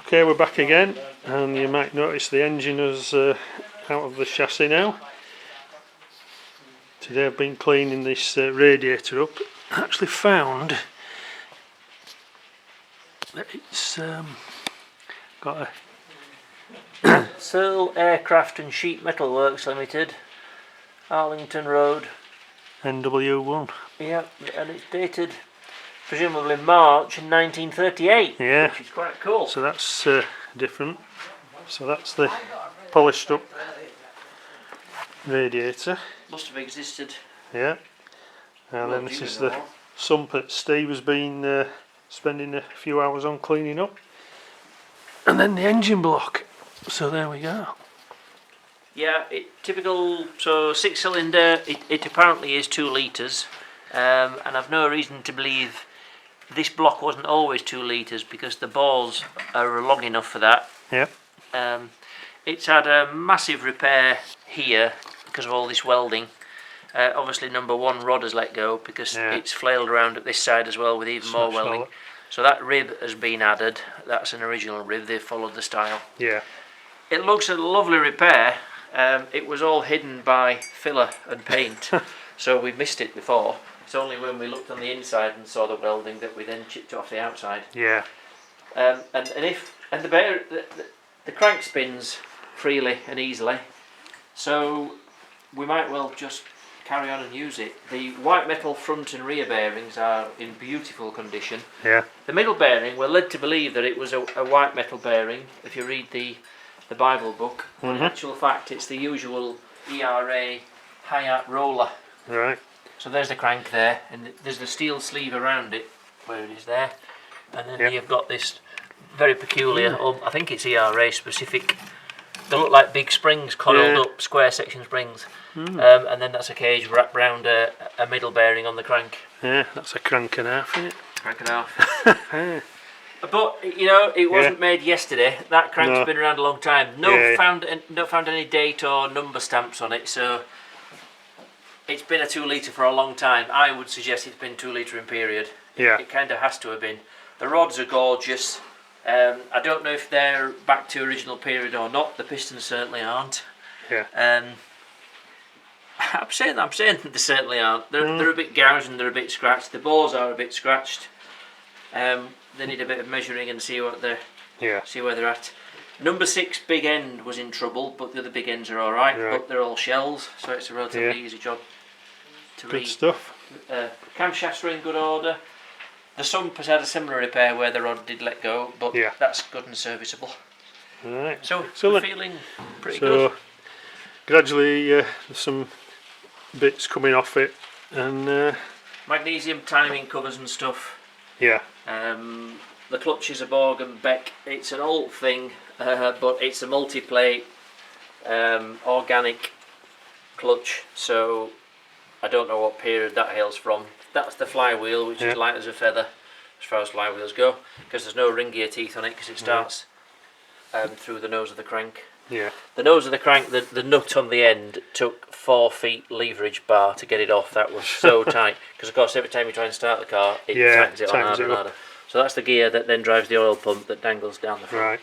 Okay, we're back again, and you might notice the engine is out of the chassis now. Today I've been cleaning this radiator up. I actually found that it's got a Searle Aircraft and Sheet Metal Works Limited, Arlington Road, NW1. yeah, and it's dated presumably March in 1938, Yeah, which is quite cool. so that's different. So that's the polished up radiator. Must have existed. Yeah, and then this is the sump that Steve has been spending a few hours on cleaning up. And then the engine block. So there we go. Yeah, typical, so 6-cylinder, it apparently is 2 litres, and I've no reason to believe this block wasn't always 2 litres because the bores are long enough for that. Yep. It's had a massive repair here because of all this welding. Obviously number 1 rod has let go because it's flailed around at this side as well with even more welding. So that rib has been added. That's an original rib, they've followed the style. Yeah. It looks a lovely repair. It was all hidden by filler and paint, so we missed it before. It's only when we looked on the inside and saw the welding that we then chipped off the outside. Yeah. And the crank spins freely and easily, so we might well just carry on and use it. The white metal front and rear bearings are in beautiful condition. Yeah. The middle bearing, we're led to believe that it was a white metal bearing if you read the Bible book. In actual fact, it's the usual ERA high-up roller. Right. So there's the crank there, and there's the steel sleeve around it where it is there, and then you've got this very peculiar, I think it's ERA specific, they look like big springs coiled up, square section springs, and then that's a cage wrapped round a middle bearing on the crank. Yeah, that's a crank and a half, isn't it? Crank and a half. But you know, it wasn't made yesterday. That crank's been around a long time. Not found any date or number stamps on it, so it's been a 2 litre for a long time. I would suggest it's been 2 litre in period. Yeah. It kind of has to have been. The rods are gorgeous. I don't know if they're back to original period or not. The pistons certainly aren't. Yeah. I'm saying that they certainly aren't. They're a bit gouged and they're a bit scratched. The bores are a bit scratched. They need a bit of measuring and see where they're at. Number 6 big end was in trouble, but the other big ends are all right. But they're all shells, so it's a relatively easy job to read. Good stuff. Camshafts are in good order. The sump has had a similar repair where the rod did let go, but that's good and serviceable. Right. So we're feeling pretty good. Gradually, there's some bits coming off it, and magnesium timing covers and stuff. Yeah. The clutch is a Borg and Beck. It's an old thing, but it's a multi-plate organic clutch, so I don't know what period that hails from. That's the flywheel, which is light as a feather as far as flywheels go, because there's no ring gear teeth on it because it starts through the nose of the crank. Yeah. The nose of the crank, the nut on the end took 4 feet leverage bar to get it off. That was so tight, because of course every time you try and start the car it tightens it on harder and harder. So that's the gear that then drives the oil pump that dangles down the front. Right.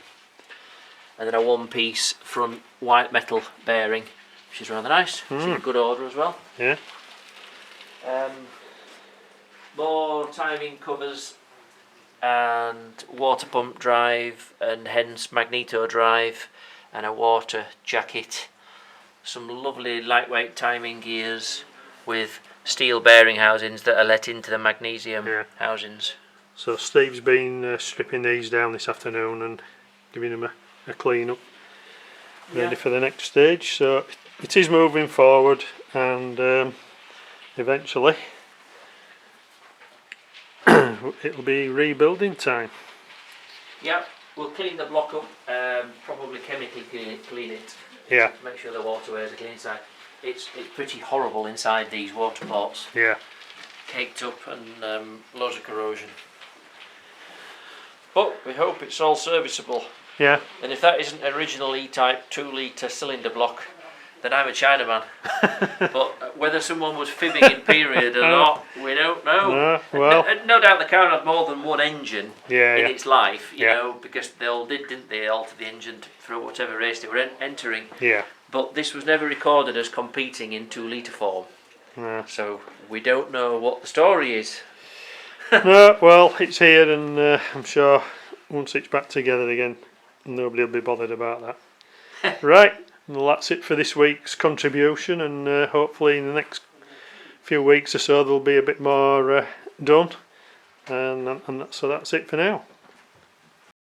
And then a 1-piece front white metal bearing, which is rather nice. It's in good order as well. Yeah. More timing covers and water pump drive, and hence magneto drive, and a water jacket. Some lovely lightweight timing gears with steel bearing housings that are let into the magnesium housings. So Steve's been stripping these down this afternoon and giving them a clean up, ready for the next stage. So it is moving forward, and eventually it'll be rebuilding time. Yeah, we'll clean the block up, probably chemically clean it. Yeah. Make sure the waterways are clean inside. It's pretty horrible inside these water ports. Yeah. Caked up and loads of corrosion. But we hope it's all serviceable. Yeah. And if that isn't original E-type 2 litre cylinder block, then I'm a Chinaman. But whether someone was fibbing in period or not, we don't know. No, well, No doubt the car had more than one engine yeah, in yeah. its life, you Yeah. know, because they all did, didn't they, alter the engine for whatever race they were entering. Yeah. But this was never recorded as competing in 2 litre form. No. So we don't know what the story is. No, well, it's here, and I'm sure once it's back together again, nobody will be bothered about that. Right, well, that's it for this week's contribution, and hopefully in the next few weeks or so there'll be a bit more done, and so that's it for now.